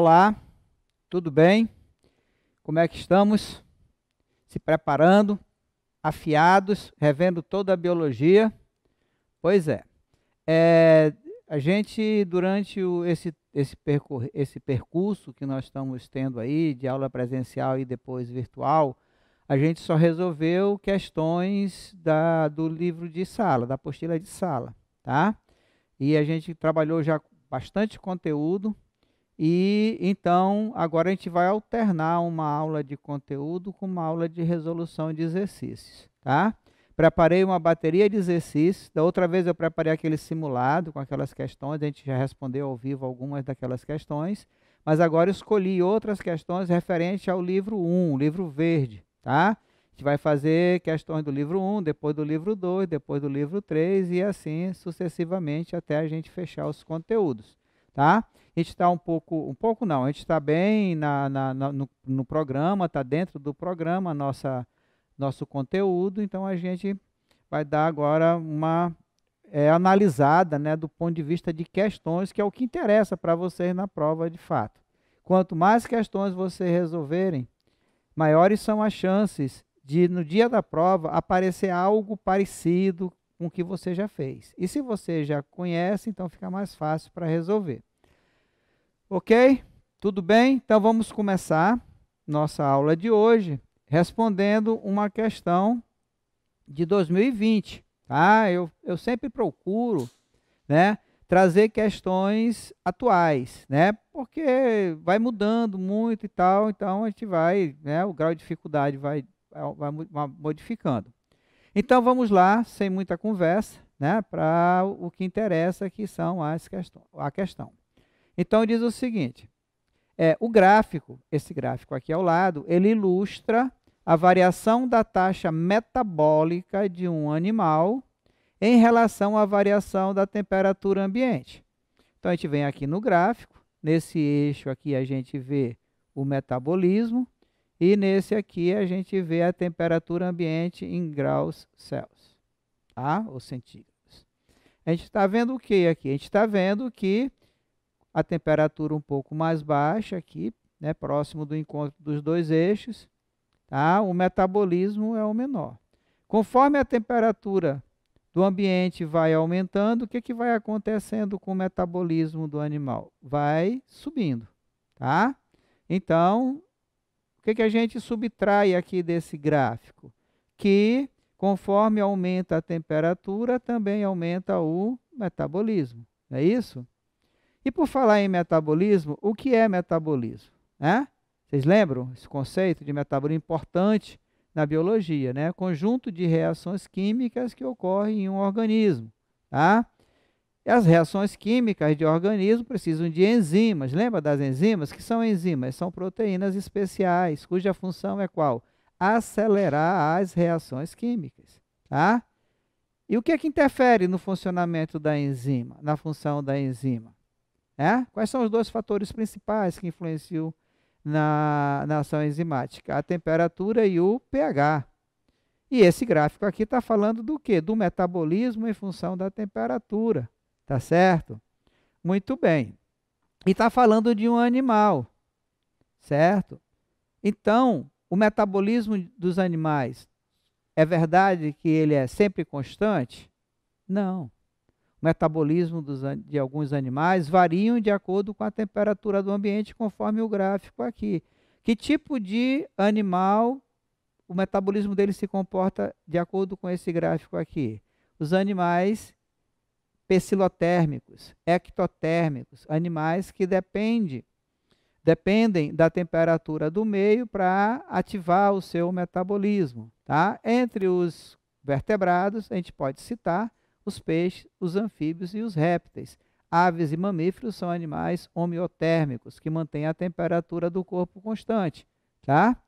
Olá, tudo bem? Como é que estamos? Se preparando, afiados, revendo toda a biologia? Pois é. A gente, durante esse percurso que nós estamos tendo aí, de aula presencial e depois virtual, a gente só resolveu questões do livro de sala, da apostila de sala, tá? E a gente trabalhou já bastante conteúdo. E então, agora a gente vai alternar uma aula de conteúdo com uma aula de resolução de exercícios, tá? Preparei uma bateria de exercícios. Da outra vez eu preparei aquele simulado com aquelas questões, a gente já respondeu ao vivo algumas daquelas questões, mas agora eu escolhi outras questões referentes ao livro 1, o livro verde, tá? A gente vai fazer questões do livro 1, depois do livro 2, depois do livro 3 e assim sucessivamente até a gente fechar os conteúdos, tá? A gente está a gente está bem no programa, está dentro do programa, nosso conteúdo, então a gente vai dar agora uma analisada, né, do ponto de vista de questões, que é o que interessa para vocês na prova de fato. Quanto mais questões vocês resolverem, maiores são as chances de, no dia da prova, aparecer algo parecido com o que você já fez. E se você já conhece, então fica mais fácil para resolver. Ok? Tudo bem? Então vamos começar nossa aula de hoje respondendo uma questão de 2020. Tá? Eu sempre procuro, né, trazer questões atuais, né, porque vai mudando muito e tal, então a gente vai, né, o grau de dificuldade vai modificando. Então vamos lá, sem muita conversa, né, para o que interessa, que são a questão. Então diz o seguinte, o gráfico, esse gráfico aqui ao lado, ele ilustra a variação da taxa metabólica de um animal em relação à variação da temperatura ambiente. Então a gente vem aqui no gráfico, nesse eixo aqui a gente vê o metabolismo e nesse aqui a gente vê a temperatura ambiente em graus Celsius, tá? Ou centígrados. A gente está vendo o que aqui? A gente está vendo que a temperatura um pouco mais baixa aqui, né, próximo do encontro dos dois eixos, tá? O metabolismo é o menor. Conforme a temperatura do ambiente vai aumentando, o que vai acontecendo com o metabolismo do animal? Vai subindo, tá? Então, o que a gente subtrai aqui desse gráfico? Que conforme aumenta a temperatura, também aumenta o metabolismo, não é isso? E por falar em metabolismo, o que é metabolismo? Vocês lembram esse conceito de metabolismo importante na biologia, né? Conjunto de reações químicas que ocorrem em um organismo, tá? E as reações químicas de organismo precisam de enzimas. Lembra das enzimas? Que são enzimas? São proteínas especiais, cuja função é qual? Acelerar as reações químicas, tá? E o que é que interfere no funcionamento da enzima, na função da enzima? Quais são os dois fatores principais que influenciam na ação enzimática? A temperatura e o pH. E esse gráfico aqui está falando do quê? Do metabolismo em função da temperatura. Tá certo? Muito bem. E está falando de um animal, certo? Então, o metabolismo dos animais, é verdade que ele é sempre constante? Não. O metabolismo de alguns animais variam de acordo com a temperatura do ambiente, conforme o gráfico aqui. Que tipo de animal o metabolismo dele se comporta de acordo com esse gráfico aqui? Os animais pecilotérmicos, ectotérmicos, animais que dependem da temperatura do meio para ativar o seu metabolismo, tá? Entre os vertebrados, a gente pode citar os peixes, os anfíbios e os répteis. Aves e mamíferos são animais homeotérmicos, que mantêm a temperatura do corpo constante, tá?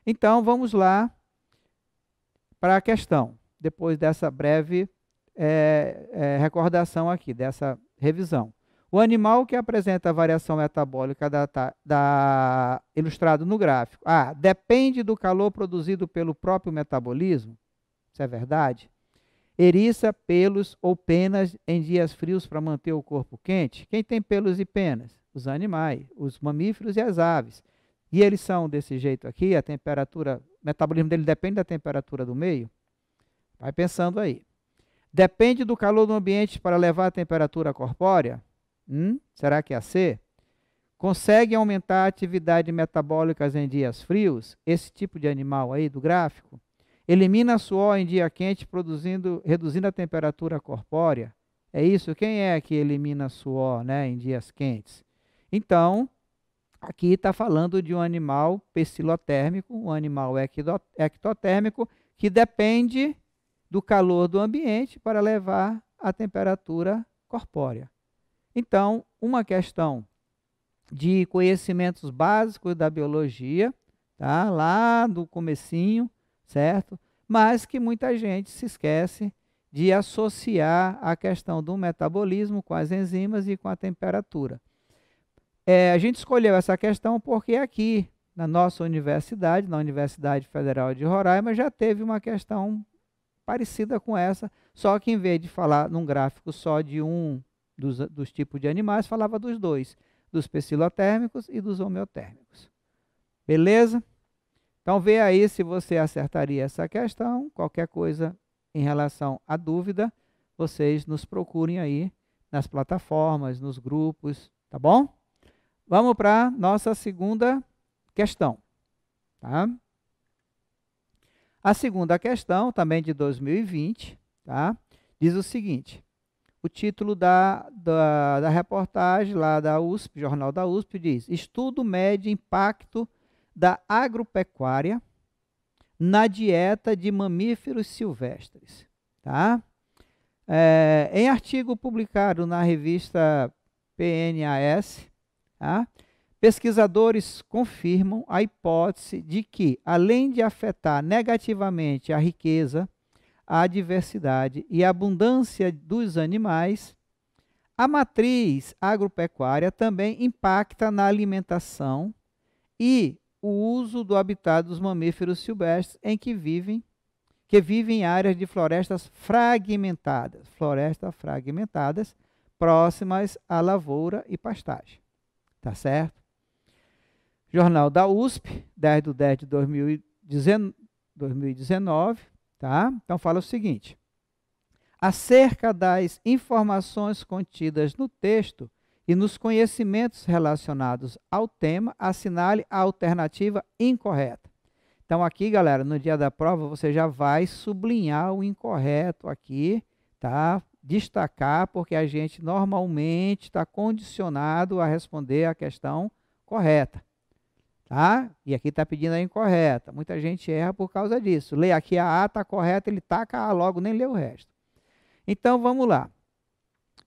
Então, vamos lá para a questão, depois dessa breve recordação aqui, dessa revisão. O animal que apresenta a variação metabólica ilustrado no gráfico, depende do calor produzido pelo próprio metabolismo? Isso é verdade? Eriça pelos ou penas em dias frios para manter o corpo quente? Quem tem pelos e penas? os animais, os mamíferos e as aves. E eles são desse jeito aqui, a temperatura, o metabolismo dele depende da temperatura do meio. Vai pensando aí. Depende do calor do ambiente para levar a temperatura corpórea? Será que é a C? Consegue aumentar a atividade metabólica em dias frios? Esse tipo de animal aí do gráfico. Elimina suor em dia quente, reduzindo a temperatura corpórea? É isso? Quem é que elimina suor, né, em dias quentes? Então, aqui está falando de um animal pecilotérmico, um animal ectotérmico, que depende do calor do ambiente para levar a temperatura corpórea. Então, uma questão de conhecimentos básicos da biologia, tá? Lá do comecinho, certo? Mas que muita gente se esquece de associar a questão do metabolismo com as enzimas e com a temperatura. A gente escolheu essa questão porque aqui, na nossa universidade, na Universidade Federal de Roraima, já teve uma questão parecida com essa, só que em vez de falar num gráfico só de um dos tipos de animais, falava dos dois, dos pecilotérmicos e dos homeotérmicos. Beleza? Então, vê aí se você acertaria essa questão. Qualquer coisa em relação à dúvida, vocês nos procurem aí nas plataformas, nos grupos, tá bom? Vamos para a nossa segunda questão. Tá? A segunda questão, também de 2020, tá? Diz o seguinte: o título da reportagem lá da USP, Jornal da USP, diz: Estudo mede impacto da agropecuária na dieta de mamíferos silvestres. Tá? Em artigo publicado na revista PNAS, tá? Pesquisadores confirmam a hipótese de que, além de afetar negativamente a riqueza, a diversidade e a abundância dos animais, a matriz agropecuária também impacta na alimentação e o uso do habitat dos mamíferos silvestres que vivem em áreas de florestas fragmentadas, próximas à lavoura e pastagem. Tá certo? Jornal da USP, 10/10/2019, tá? Então fala o seguinte: acerca das informações contidas no texto e nos conhecimentos relacionados ao tema, assinale a alternativa incorreta. Então aqui, galera, no dia da prova, você já vai sublinhar o incorreto aqui, tá? Destacar, porque a gente normalmente está condicionado a responder a questão correta. Tá? E aqui está pedindo a incorreta. Muita gente erra por causa disso. Lê aqui a A, está correta, ele taca a logo, nem lê o resto. Então, vamos lá.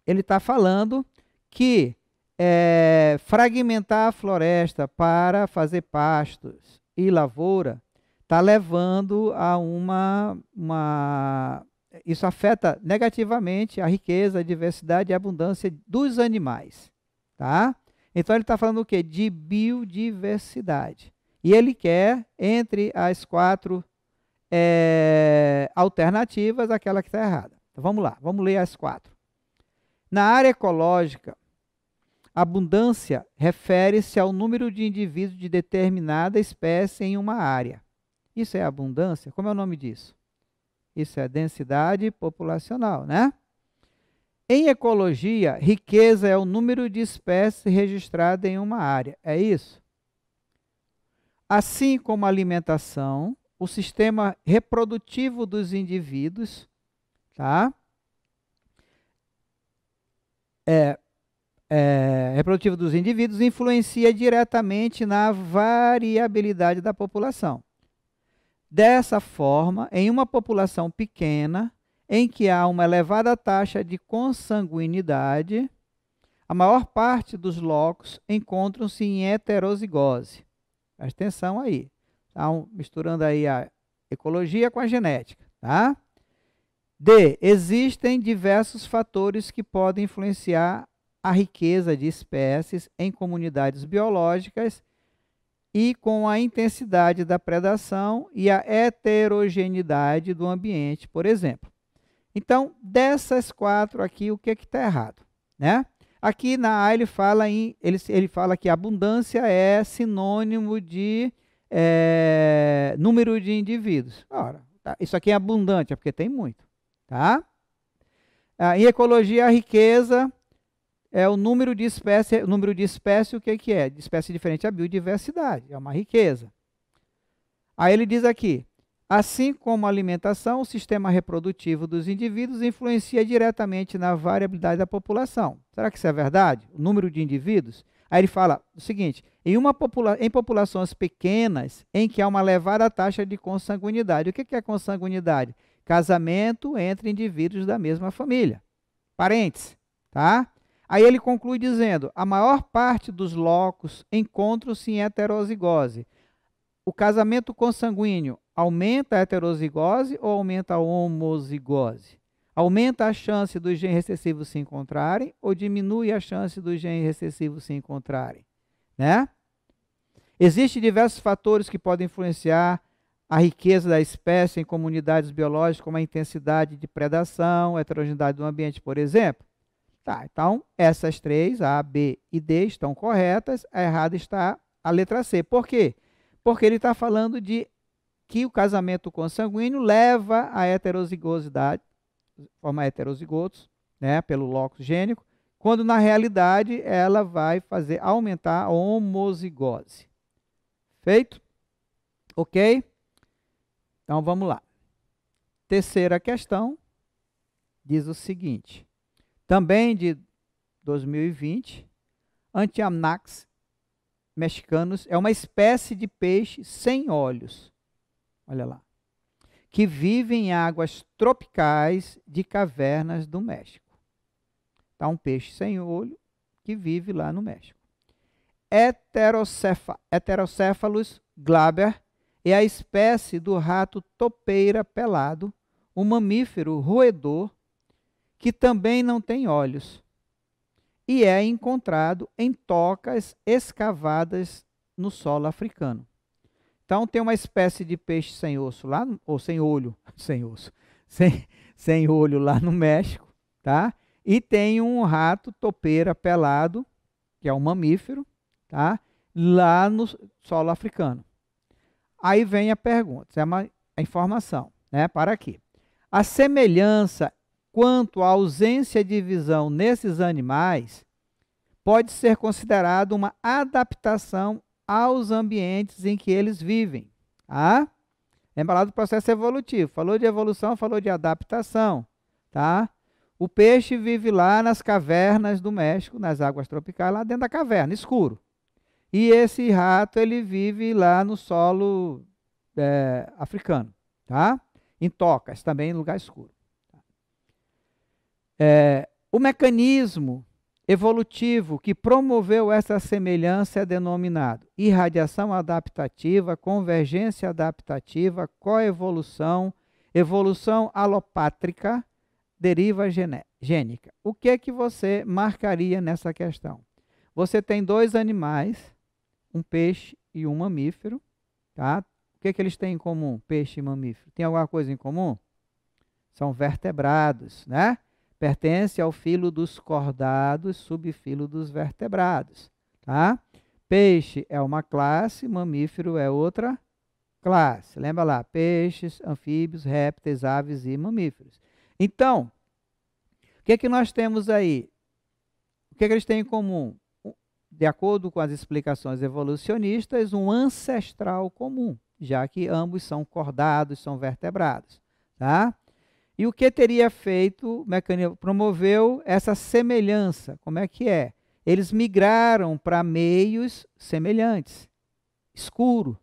Ele está falando que fragmentar a floresta para fazer pastos e lavoura está levando a isso afeta negativamente a riqueza, a diversidade e a abundância dos animais. Tá? Então, ele está falando o quê? De biodiversidade. E ele quer, entre as 4 alternativas, aquela que está errada. Então, vamos lá, vamos ler as 4. Na área ecológica, abundância refere-se ao número de indivíduos de determinada espécie em uma área. Isso é abundância? Como é o nome disso? Isso é densidade populacional, né? Em ecologia, riqueza é o número de espécies registradas em uma área. É isso? Assim como a alimentação, o sistema reprodutivo dos indivíduos, tá? Reprodutivo dos indivíduos influencia diretamente na variabilidade da população. Dessa forma, em uma população pequena, em que há uma elevada taxa de consanguinidade, a maior parte dos locos encontram-se em heterozigose. Presta atenção aí. Então, misturando aí a ecologia com a genética. Tá? D. Existem diversos fatores que podem influenciar a riqueza de espécies em comunidades biológicas e com a intensidade da predação e a heterogeneidade do ambiente, por exemplo. Então, dessas 4 aqui, o que está errado? Né? Aqui na A ele fala que abundância é sinônimo de número de indivíduos. Ora, tá, isso aqui é abundante, é porque tem muito. Tá? Em ecologia, a riqueza é o número de espécie. O número de espécie, o que, que é? De espécie diferente, a biodiversidade, é uma riqueza. Aí ele diz aqui, assim como a alimentação, o sistema reprodutivo dos indivíduos influencia diretamente na variabilidade da população. Será que isso é verdade? O número de indivíduos? Aí ele fala o seguinte, em populações pequenas, em que há uma elevada taxa de consanguinidade. O que é consanguinidade? Casamento entre indivíduos da mesma família. Parentes, tá? Aí ele conclui dizendo, a maior parte dos locos encontram-se em heterozigose. O casamento consanguíneo aumenta a heterozigose ou aumenta a homozigose? Aumenta a chance dos genes recessivos se encontrarem ou diminui a chance dos genes recessivos se encontrarem? Né? Existem diversos fatores que podem influenciar a riqueza da espécie em comunidades biológicas, como a intensidade de predação, a heterogeneidade do ambiente, por exemplo. Tá, então, essas três, A, B e D, estão corretas. A errada está a letra C. Por quê? Porque ele está falando de que o casamento consanguíneo leva à heterozigosidade, forma heterozigotos, né, pelo locus gênico, quando na realidade ela vai aumentar a homozigose. Feito? Ok? Então vamos lá. Terceira questão diz o seguinte, também de 2020, Antiamnax mexicanus é uma espécie de peixe sem olhos, olha lá, que vive em águas tropicais de cavernas do México. Então, um peixe sem olho que vive lá no México. Heterocephalus glaber é a espécie do rato topeira pelado, um mamífero roedor que também não tem olhos e é encontrado em tocas escavadas no solo africano. Então tem uma espécie de peixe sem osso lá, ou sem olho, sem olho lá no México, tá? E tem um rato topeira pelado, que é um mamífero, tá? Lá no solo africano. Aí vem a pergunta, é uma informação, né? Para aqui. A semelhança quanto à ausência de visão nesses animais pode ser considerado uma adaptação aos ambientes em que eles vivem. Tá? Lembra lá do processo evolutivo. Falou de evolução, falou de adaptação. Tá? O peixe vive lá nas cavernas do México, nas águas tropicais, lá dentro da caverna, escuro. E esse rato, ele vive lá no solo africano. Tá? Em tocas, também em lugar escuro. O mecanismo evolutivo que promoveu essa semelhança é denominado irradiação adaptativa, convergência adaptativa, coevolução, evolução alopátrica, deriva gênica. O que é que você marcaria nessa questão? Você tem dois animais, um peixe e um mamífero, tá? O que é que eles têm em comum, peixe e mamífero? Tem alguma coisa em comum? São vertebrados, né? Pertence ao filo dos cordados, subfilo dos vertebrados. Tá? Peixe é uma classe, mamífero é outra classe. Lembra lá, peixes, anfíbios, répteis, aves e mamíferos. Então, o que é que nós temos aí? O que é que eles têm em comum? De acordo com as explicações evolucionistas, um ancestral comum, já que ambos são cordados, são vertebrados. Tá? E o que teria feito, o mecanismo promoveu essa semelhança. Como é que é? Eles migraram para meios semelhantes. Escuro,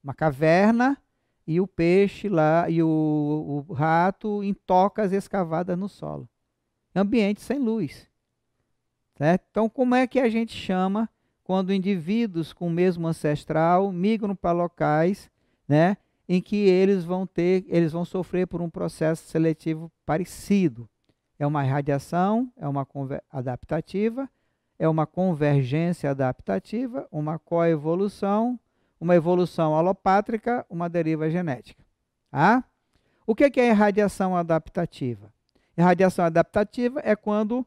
uma caverna e o peixe lá, e o rato em tocas escavadas no solo. Ambiente sem luz. Certo? Então, como é que a gente chama quando indivíduos com o mesmo ancestral migram para locais, né, em que eles vão sofrer por um processo seletivo parecido? É uma irradiação, é uma adaptativa, é uma convergência adaptativa, uma coevolução, uma evolução alopátrica, uma deriva genética. Tá? O que é irradiação adaptativa? Irradiação adaptativa é quando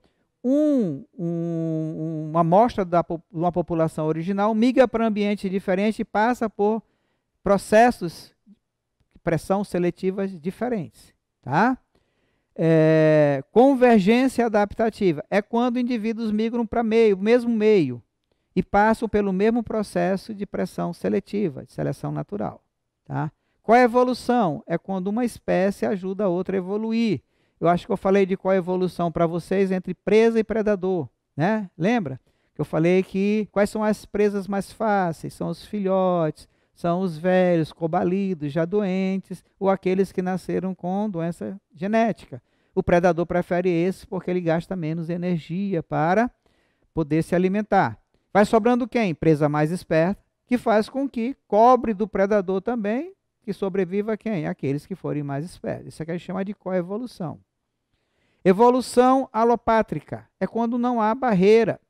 uma amostra de uma população original migra para um ambiente diferente e passa por processos de pressão seletivas diferentes. Tá? Convergência adaptativa é quando indivíduos migram para o mesmo meio e passam pelo mesmo processo de pressão seletiva, de seleção natural. Tá? Qual é a evolução? É quando uma espécie ajuda a outra a evoluir. Eu acho que eu falei de qual é a evolução para vocês entre presa e predador. Né? Lembra? Que eu falei que quais são as presas mais fáceis? São os filhotes, são os velhos, cobalidos, já doentes, ou aqueles que nasceram com doença genética. O predador prefere esse porque ele gasta menos energia para poder se alimentar. Vai sobrando quem? Presa mais esperta, que faz com que cobre do predador também, que sobreviva quem? Aqueles que forem mais espertos. Isso é que a gente chama de coevolução. Evolução alopátrica é quando não há barreira.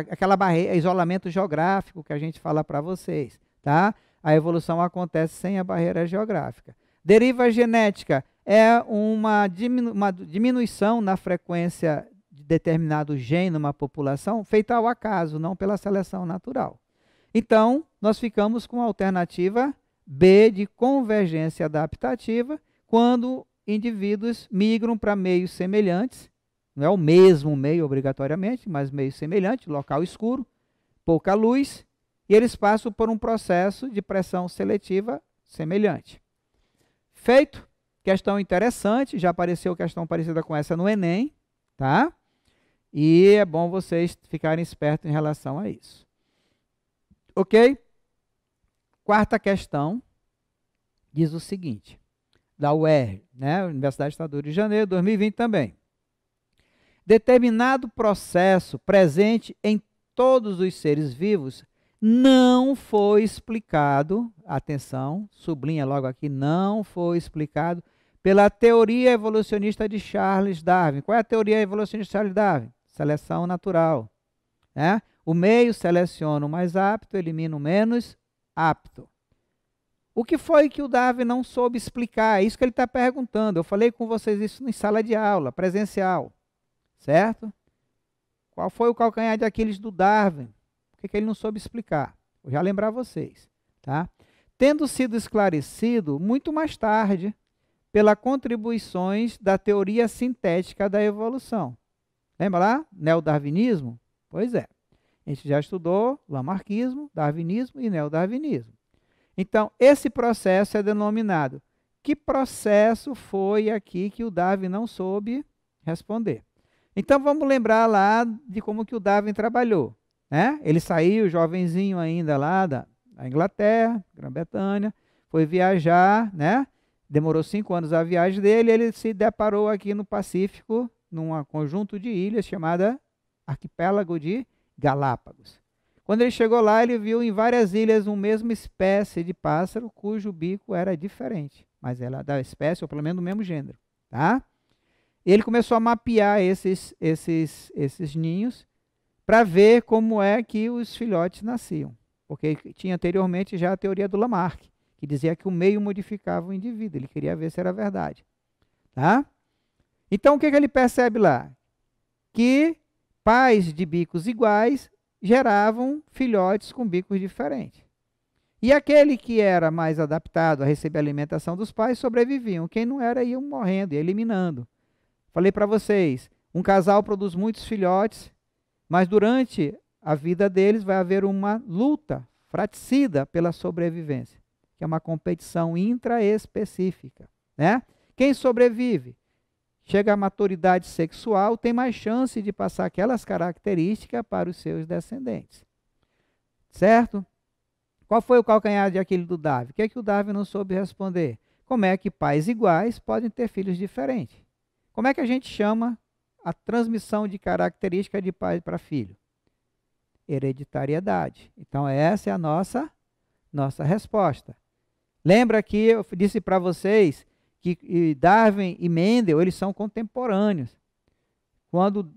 Aquela barreira, isolamento geográfico que a gente fala para vocês. Tá? A evolução acontece sem a barreira geográfica. Deriva genética é uma diminuição na frequência de determinado gene numa população feita ao acaso, não pela seleção natural. Então, nós ficamos com a alternativa B de convergência adaptativa, quando indivíduos migram para meios semelhantes, não é o mesmo meio obrigatoriamente, mas meio semelhante, local escuro, pouca luz, e eles passam por um processo de pressão seletiva semelhante. Feito? Questão interessante, já apareceu questão parecida com essa no Enem, tá? E é bom vocês ficarem espertos em relação a isso. Ok? Quarta questão diz o seguinte, da UERJ, né? Universidade Estadual do Rio de Janeiro, 2020 também. Determinado processo presente em todos os seres vivos não foi explicado, atenção, sublinha logo aqui, não foi explicado pela teoria evolucionista de Charles Darwin. Qual é a teoria evolucionista de Charles Darwin? Seleção natural. Né? O meio seleciona o mais apto, elimina o menos apto. O que foi que o Darwin não soube explicar? É isso que ele está perguntando. Eu falei com vocês isso em sala de aula, presencial. Certo? Qual foi o calcanhar de Aquiles do Darwin? Por que ele não soube explicar? Vou já lembrar vocês. Tá? Tendo sido esclarecido muito mais tarde pelas contribuições da teoria sintética da evolução. Lembra lá? Neodarwinismo? Pois é. A gente já estudou lamarquismo, darwinismo e neodarwinismo. Então, esse processo é denominado. Que processo foi aqui que o Darwin não soube responder? Então, vamos lembrar lá de como que o Darwin trabalhou. Né? Ele saiu, jovenzinho ainda lá da Inglaterra, Grã-Bretanha, foi viajar, né? Demorou 5 anos a viagem dele, ele se deparou aqui no Pacífico, num conjunto de ilhas chamada Arquipélago de Galápagos. Quando ele chegou lá, ele viu em várias ilhas uma mesma espécie de pássaro, cujo bico era diferente, mas ela da espécie, ou pelo menos do mesmo gênero. Tá? Ele começou a mapear esses ninhos para ver como é que os filhotes nasciam. Porque tinha anteriormente já a teoria do Lamarck, que dizia que o meio modificava o indivíduo. Ele queria ver se era verdade. Tá? Então, o que ele percebe lá? Que pais de bicos iguais geravam filhotes com bicos diferentes. E aquele que era mais adaptado a receber a alimentação dos pais sobreviviam. Quem não era, iam morrendo, ia eliminando. Falei para vocês, um casal produz muitos filhotes, mas durante a vida deles vai haver uma luta fratricida pela sobrevivência, que é uma competição intraespecífica. Né? Quem sobrevive, chega à maturidade sexual, tem mais chance de passar aquelas características para os seus descendentes. Certo? Qual foi o calcanhar de Aquiles do Darwin? O que é que o Darwin não soube responder? Como é que pais iguais podem ter filhos diferentes? Como é que a gente chama a transmissão de características de pai para filho? Hereditariedade. Então, essa é a nossa resposta. Lembra que eu disse para vocês que Darwin e Mendel, eles são contemporâneos. Quando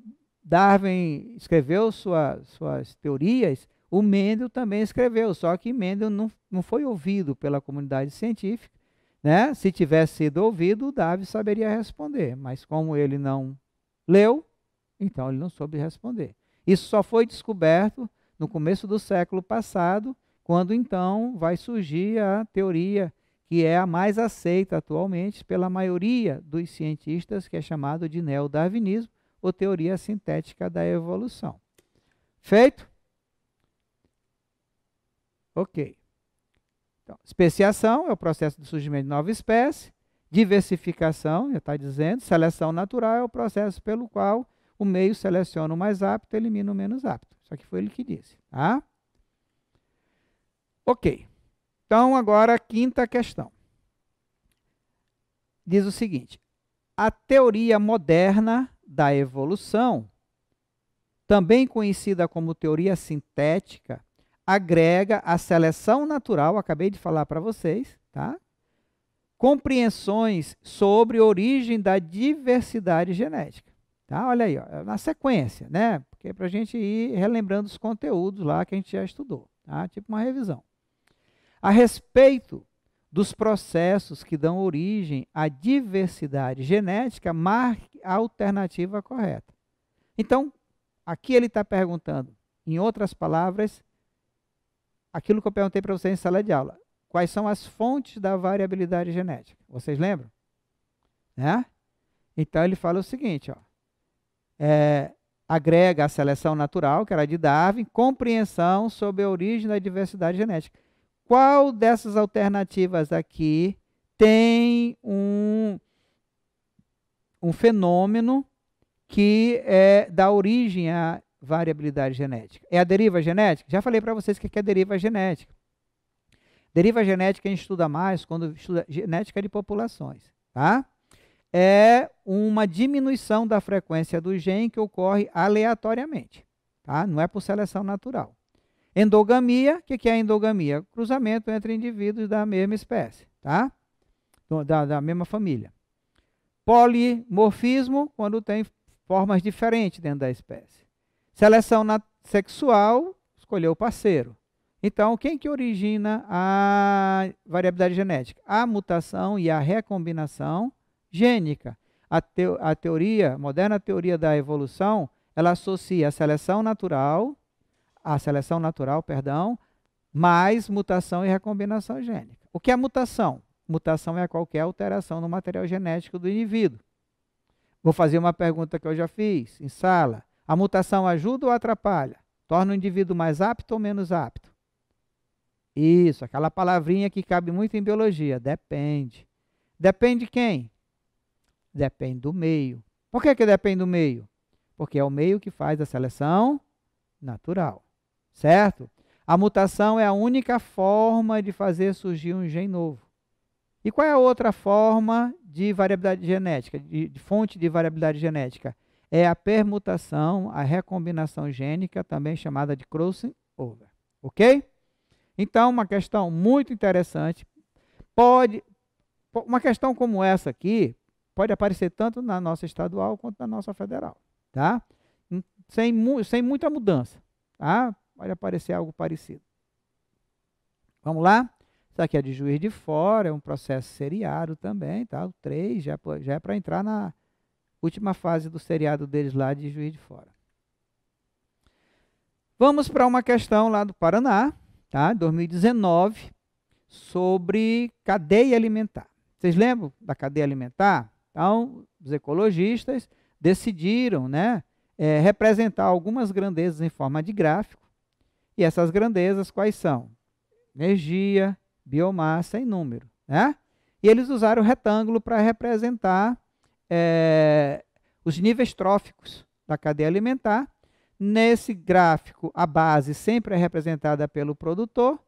Darwin escreveu suas teorias, o Mendel também escreveu, só que Mendel não foi ouvido pela comunidade científica. Né? Se tivesse sido ouvido, o Darwin saberia responder, mas como ele não leu, Então, ele não soube responder. Isso só foi descoberto no começo do século passado, quando então vai surgir a teoria que é a mais aceita atualmente pela maioria dos cientistas, que é chamado de neodarwinismo, ou teoria sintética da evolução. Feito? Ok. Então, especiação é o processo de surgimento de nova espécie. Diversificação, já está dizendo. Seleção natural é o processo pelo qual o meio seleciona o mais apto e elimina o menos apto. Isso aqui foi ele que disse. Tá? Ok. Então, agora a quinta questão. Diz o seguinte: a teoria moderna da evolução, também conhecida como teoria sintética, agrega a seleção natural, acabei de falar para vocês, tá? Compreensões sobre a origem da diversidade genética. Tá? Olha aí, ó, na sequência, né? Porque é para a gente ir relembrando os conteúdos lá que a gente já estudou, tá? Tipo uma revisão. A respeito dos processos que dão origem à diversidade genética, marque a alternativa correta. Então, aqui ele está perguntando, em outras palavras, aquilo que eu perguntei para vocês em sala de aula. Quais são as fontes da variabilidade genética? Vocês lembram? Né? Então, ele fala o seguinte, ó, agrega a seleção natural, que era de Darwin, compreensão sobre a origem da diversidade genética. Qual dessas alternativas aqui tem um fenômeno que dá origem à variabilidade genética? É a deriva genética? Já falei para vocês o que é deriva genética. Deriva genética a gente estuda mais quando estuda genética de populações. Tá? É uma diminuição da frequência do gene que ocorre aleatoriamente. Tá? Não é por seleção natural. Endogamia, o que é endogamia? Cruzamento entre indivíduos da mesma espécie, tá? Da mesma família. Polimorfismo, quando tem formas diferentes dentro da espécie. Seleção sexual, escolher o parceiro. Então, quem que origina a variabilidade genética? A mutação e a recombinação gênica. A teoria, moderna teoria da evolução, ela associa a seleção natural, mais mutação e recombinação gênica. O que é mutação? Mutação é qualquer alteração no material genético do indivíduo. Vou fazer uma pergunta que eu já fiz em sala. A mutação ajuda ou atrapalha? Torna o indivíduo mais apto ou menos apto? Isso, aquela palavrinha que cabe muito em biologia. Depende. Depende de quem? Depende do meio. Por que depende do meio? Porque é o meio que faz a seleção natural. Certo? A mutação é a única forma de fazer surgir um gene novo. E qual é a outra forma de variabilidade genética, de fonte de variabilidade genética? É a permutação, a recombinação gênica, também chamada de crossing over. Ok? Então, uma questão muito interessante. Uma questão como essa aqui pode aparecer tanto na nossa estadual quanto na nossa federal. Tá? Sem muita mudança. Tá? Pode aparecer algo parecido. Vamos lá? Isso aqui é de Juiz de Fora, é um processo seriado também, tá? O 3 já é para entrar na última fase do seriado deles lá de Juiz de Fora. Vamos para uma questão lá do Paraná, tá? 2019, sobre cadeia alimentar. Vocês lembram da cadeia alimentar? Então, os ecologistas decidiram, né, representar algumas grandezas em forma de gráfico. E essas grandezas quais são? Energia, biomassa e número. Né? E eles usaram o retângulo para representar os níveis tróficos da cadeia alimentar. Nesse gráfico, a base sempre é representada pelo produtor,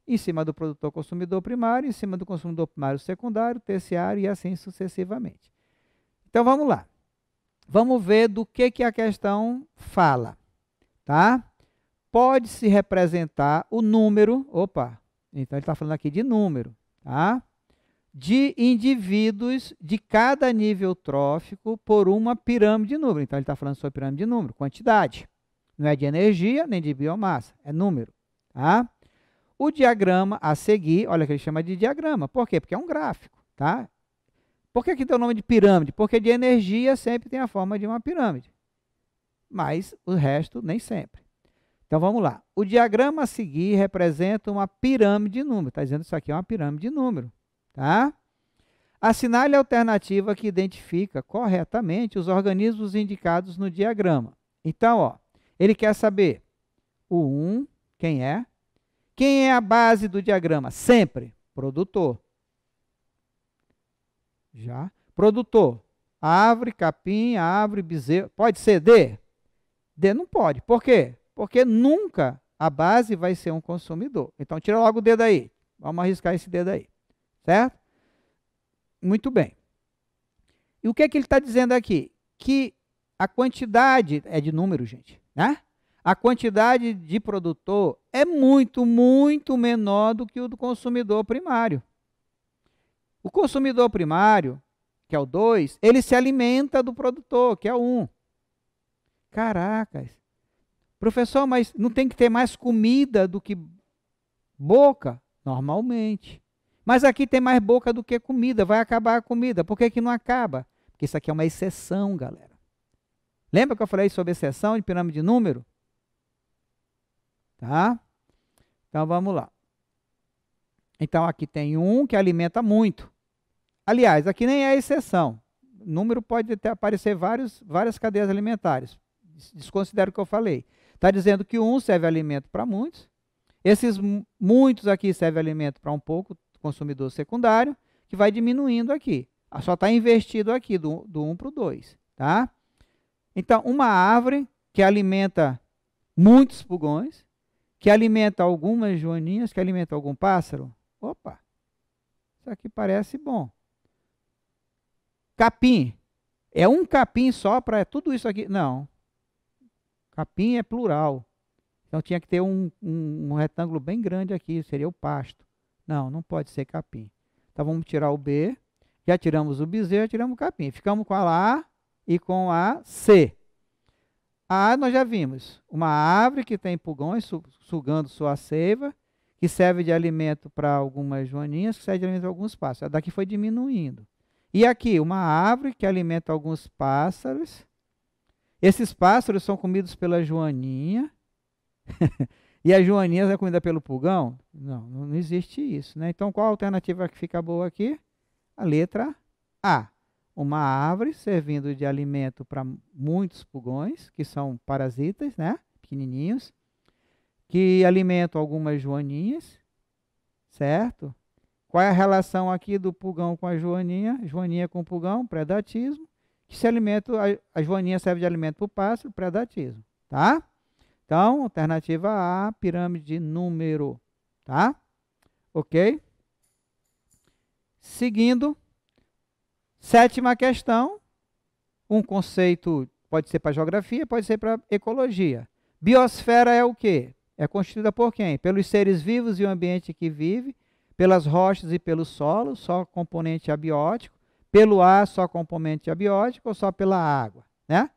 em cima do produtor consumidor primário, em cima do consumidor primário secundário, terciário e assim sucessivamente. Então vamos lá. Vamos ver do que a questão fala. Tá? Pode-se representar o número, então ele está falando aqui de número, tá? De indivíduos de cada nível trófico por uma pirâmide de número. Então ele está falando sobre pirâmide de número, quantidade. Não é de energia nem de biomassa, é número. Tá? O diagrama a seguir, olha que ele chama de diagrama. Por quê? Porque é um gráfico. Tá? Por que tem o nome de pirâmide? Porque de energia sempre tem a forma de uma pirâmide. mas o resto nem sempre. Então vamos lá. O diagrama a seguir representa uma pirâmide de número. Está dizendo que isso aqui é uma pirâmide de número. Tá? Assinale a alternativa que identifica corretamente os organismos indicados no diagrama. Então, ó, ele quer saber o 1, quem é? Quem é a base do diagrama? Sempre, produtor. Já. Produtor, árvore, capim, árvore, bezerro. Pode ser D? D não pode. Por quê? Porque nunca a base vai ser um consumidor. Então, tira logo o D daí. Vamos arriscar esse D daí. Certo? Muito bem. E o que é que ele está dizendo aqui? Que a quantidade, é de número, gente, né? A quantidade de produtor é muito, muito menor do que o do consumidor primário. O consumidor primário, que é o 2, ele se alimenta do produtor, que é o 1. Caracas. Professor, mas não tem que ter mais comida do que boca? Normalmente. Mas aqui tem mais boca do que comida, vai acabar a comida. Por que que não acaba? Porque isso aqui é uma exceção, galera. Lembra que eu falei sobre exceção de pirâmide de número? Tá? Então vamos lá. Então aqui tem um que alimenta muito. Aliás, aqui nem é exceção. Número pode até aparecer várias cadeias alimentares. Desconsidero o que eu falei. Está dizendo que um serve alimento para muitos. Esses muitos aqui servem alimento para um pouco consumidor secundário, que vai diminuindo aqui. Só está invertido aqui, do 1 para o 2. Tá? Então, uma árvore que alimenta muitos pulgões, que alimenta algumas joaninhas, que alimenta algum pássaro. Opa, isso aqui parece bom. Capim. É um capim só para tudo isso aqui? Não. Capim é plural. Então tinha que ter um retângulo bem grande aqui, seria o pasto. Não, não pode ser capim. Então vamos tirar o B. Já tiramos o bezerro, já tiramos o capim. Ficamos com a A e com a C. A A nós já vimos. Uma árvore que tem pulgões sugando sua seiva, que serve de alimento para algumas joaninhas, que serve de alimento para alguns pássaros. A daqui foi diminuindo. E aqui, uma árvore que alimenta alguns pássaros. Esses pássaros são comidos pela joaninha. E a joaninha é comida pelo pulgão? Não existe isso, né? Então, qual a alternativa que fica boa aqui? A letra A. Uma árvore servindo de alimento para muitos pulgões, que são parasitas, né? Pequenininhos, que alimentam algumas joaninhas, certo? Qual é a relação aqui do pulgão com a joaninha? Joaninha com o pulgão, predatismo. Que se alimenta, a joaninha serve de alimento para o pássaro, predatismo, tá? Então, alternativa A, pirâmide de número, tá? Ok? Seguindo, sétima questão, um conceito pode ser para geografia, pode ser para ecologia. Biosfera é o quê? É constituída por quem? Pelos seres vivos e o ambiente que vive, pelas rochas e pelo solo, só componente abiótico, pelo ar, só componente abiótico, ou só pela água, né?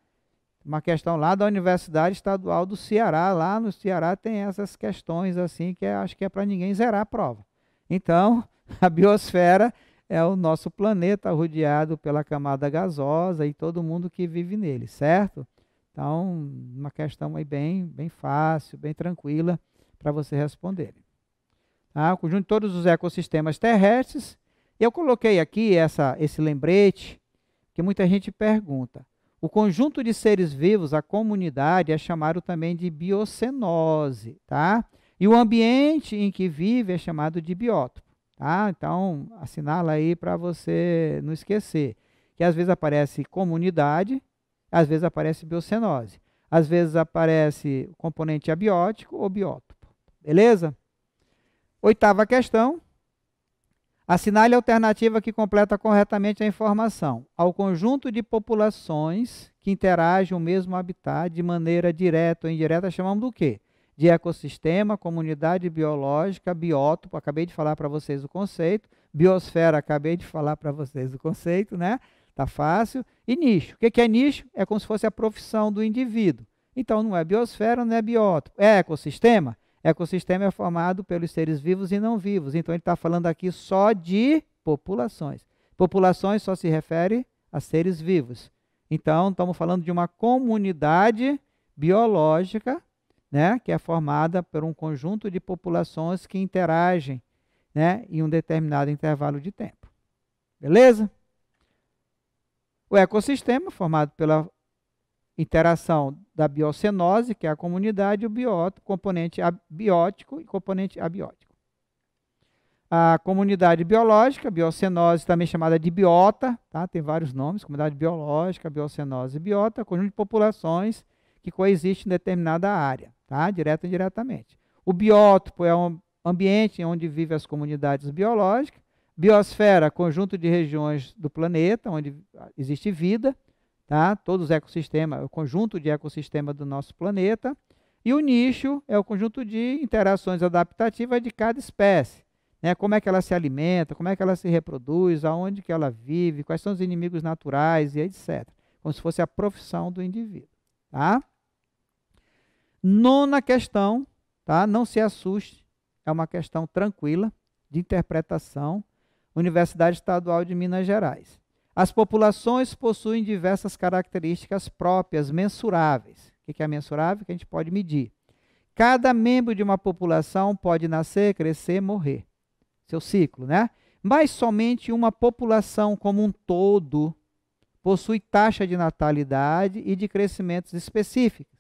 Uma questão lá da Universidade Estadual do Ceará, lá no Ceará tem essas questões assim, que acho que é para ninguém zerar a prova. Então, a biosfera é o nosso planeta rodeado pela camada gasosa e todo mundo que vive nele, certo? Então, uma questão aí bem fácil, bem tranquila para você responder. Tá? O conjunto de todos os ecossistemas terrestres. Eu coloquei aqui esse lembrete, que muita gente pergunta. O conjunto de seres vivos, a comunidade, é chamado também de biocenose, tá? E o ambiente em que vive é chamado de biótopo, tá? Então, assinala aí para você não esquecer, que às vezes aparece comunidade, às vezes aparece biocenose, às vezes aparece componente abiótico ou biótopo, beleza? Oitava questão. Assinale a alternativa que completa corretamente a informação. Ao conjunto de populações que interagem o mesmo habitat de maneira direta ou indireta, chamamos do quê? De ecossistema, comunidade biológica, biótopo, acabei de falar para vocês o conceito, biosfera, acabei de falar para vocês o conceito, né? Tá fácil. E nicho. O que é nicho? É como se fosse a profissão do indivíduo. Então, não é biosfera, não é biótopo. É ecossistema? Ecossistema é formado pelos seres vivos e não vivos. Então, ele está falando aqui só de populações. Populações só se refere a seres vivos. Então, estamos falando de uma comunidade biológica, né, que é formada por um conjunto de populações que interagem, né, em um determinado intervalo de tempo. Beleza? O ecossistema, formado pela interação da biocenose, que é a comunidade, e o biótico, componente abiótico e componente abiótico. A comunidade biológica, biocenose, também chamada de biota, tá? Tem vários nomes, comunidade biológica, biocenose e biota, conjunto de populações que coexistem em determinada área, tá? Direta e indiretamente. O biótopo é um ambiente onde vivem as comunidades biológicas. Biosfera, conjunto de regiões do planeta onde existe vida, tá? Todos os ecossistemas, o conjunto de ecossistema do nosso planeta. E o nicho é o conjunto de interações adaptativas de cada espécie, né? Como é que ela se alimenta, como é que ela se reproduz, aonde que ela vive, quais são os inimigos naturais e etc. Como se fosse a profissão do indivíduo, tá? Nona questão, tá? Não se assuste, é uma questão tranquila de interpretação. Universidade Estadual de Minas Gerais. As populações possuem diversas características próprias, mensuráveis. O que é mensurável? Que a gente pode medir. Cada membro de uma população pode nascer, crescer, morrer. Seu ciclo, né? Mas somente uma população como um todo possui taxa de natalidade e de crescimentos específicos,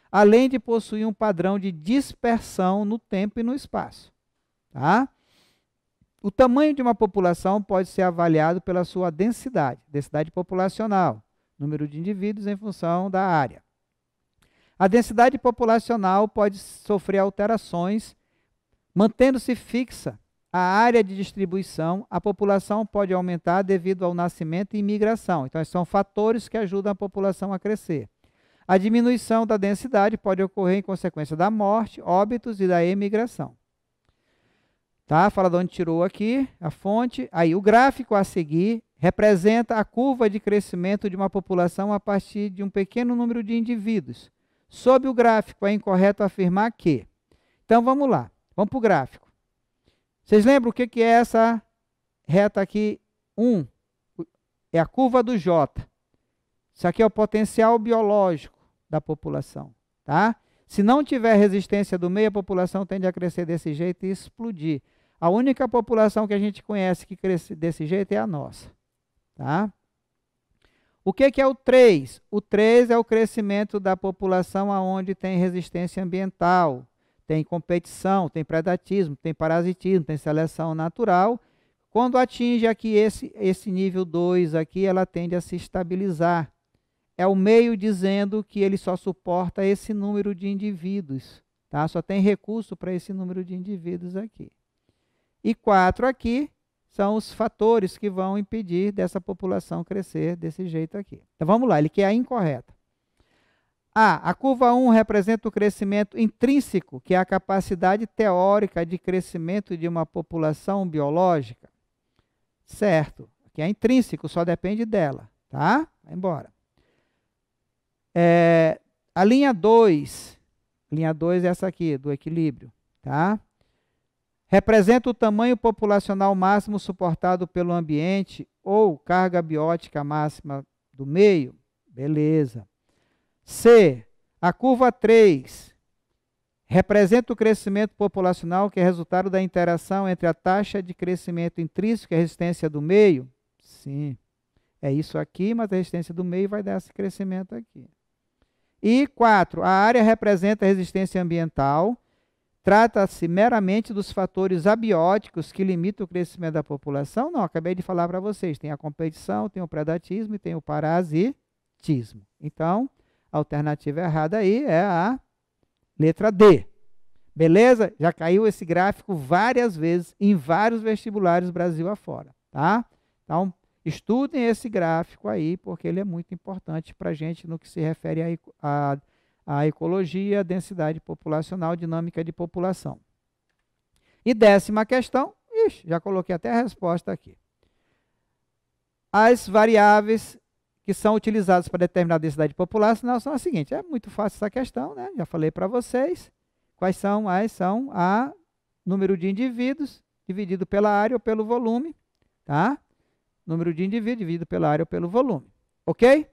além de possuir um padrão de dispersão no tempo e no espaço, tá? O tamanho de uma população pode ser avaliado pela sua densidade populacional, número de indivíduos em função da área. A densidade populacional pode sofrer alterações, mantendo-se fixa a área de distribuição, a população pode aumentar devido ao nascimento e imigração. Então, esses são fatores que ajudam a população a crescer. A diminuição da densidade pode ocorrer em consequência da morte, óbitos e da emigração. Tá? Fala de onde tirou aqui a fonte. Aí, o gráfico a seguir representa a curva de crescimento de uma população a partir de um pequeno número de indivíduos. Sob o gráfico, é incorreto afirmar que... Então, vamos lá. Vamos para o gráfico. Vocês lembram o que é essa reta aqui? 1. É a curva do J. Isso aqui é o potencial biológico da população. Tá? Se não tiver resistência do meio, a população tende a crescer desse jeito e explodir. A única população que a gente conhece que cresce desse jeito é a nossa. Tá? O que é o 3? O 3 é o crescimento da população onde tem resistência ambiental, tem competição, tem predatismo, tem parasitismo, tem seleção natural. Quando atinge aqui esse nível 2 aqui, ela tende a se estabilizar. É o meio dizendo que ele só suporta esse número de indivíduos, tá? Só tem recurso para esse número de indivíduos aqui. E 4 aqui são os fatores que vão impedir dessa população crescer desse jeito aqui. Então vamos lá, ele quer a incorreta. A curva 1 representa o crescimento intrínseco, que é a capacidade teórica de crescimento de uma população biológica. Certo, que é intrínseco, só depende dela, tá? Vai embora. A linha 2 é essa aqui, do equilíbrio, tá? Representa o tamanho populacional máximo suportado pelo ambiente ou carga biótica máxima do meio. Beleza. C, a curva 3 representa o crescimento populacional que é resultado da interação entre a taxa de crescimento intrínseco e a resistência do meio. Sim, é isso aqui, mas a resistência do meio vai dar esse crescimento aqui. E 4, a área representa a resistência ambiental. Trata-se meramente dos fatores abióticos que limitam o crescimento da população? Não, acabei de falar para vocês. Tem a competição, tem o predatismo e tem o parasitismo. Então, a alternativa errada aí é a letra D. Beleza? Já caiu esse gráfico várias vezes em vários vestibulares Brasil afora. Tá? Então, estudem esse gráfico aí, porque ele é muito importante para a gente no que se refere a ecologia, densidade populacional, dinâmica de população. E 10ª questão, já coloquei até a resposta aqui. As variáveis que são utilizadas para determinar a densidade populacional são as seguintes. É muito fácil essa questão, né? Já falei para vocês. Quais são? São a número de indivíduos dividido pela área ou pelo volume, tá? Número de indivíduos dividido pela área ou pelo volume. Ok?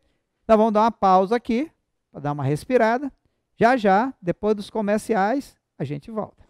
Então vamos dar uma pausa aqui. para dar uma respirada. Já já, depois dos comerciais, a gente volta.